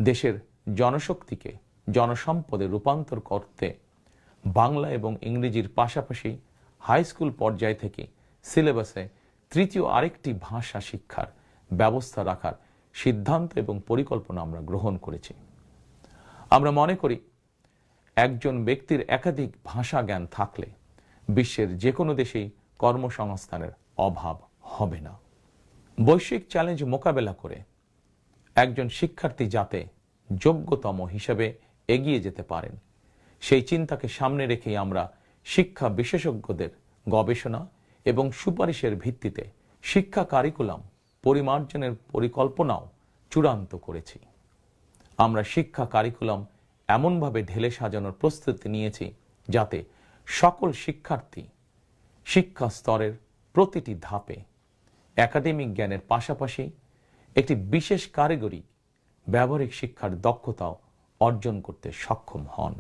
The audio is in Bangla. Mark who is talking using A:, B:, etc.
A: দেশের জনশক্তিকে জনসম্পদে রূপান্তর করতে বাংলা এবং ইংরেজির পাশাপাশি হাই স্কুল পর্যায় থেকে সিলেবাসে তৃতীয় আরেকটি ভাষা শিক্ষার ব্যবস্থা রাখার সিদ্ধান্ত এবং পরিকল্পনা আমরা গ্রহণ করেছি। আমরা মনে করি একজন ব্যক্তির একাধিক ভাষা জ্ঞান থাকলে বিশ্বের যে কোনো দেশেই কর্মসংস্থানের অভাব হবে না। বৈশ্বিক চ্যালেঞ্জ মোকাবেলা করে একজন শিক্ষার্থী যাতে যোগ্যতম হিসেবে এগিয়ে যেতে পারেন সেই চিন্তাকে সামনে রেখেই আমরা শিক্ষা বিশেষজ্ঞদের গবেষণা এবং সুপারিশের ভিত্তিতে শিক্ষা কারিকুলাম পরিমার্জনের পরিকল্পনাও চূড়ান্ত করেছি। আমরা শিক্ষা কারিকুলাম এমনভাবে ঢেলে সাজানোর প্রস্তুতি নিয়েছি যাতে সকল শিক্ষার্থী শিক্ষা স্তরের প্রতিটি ধাপে একাডেমিক জ্ঞানের পাশাপাশি একটি বিশেষ কারিগরি ব্যবহারিক শিক্ষার দক্ষতাও অর্জন করতে সক্ষম হন।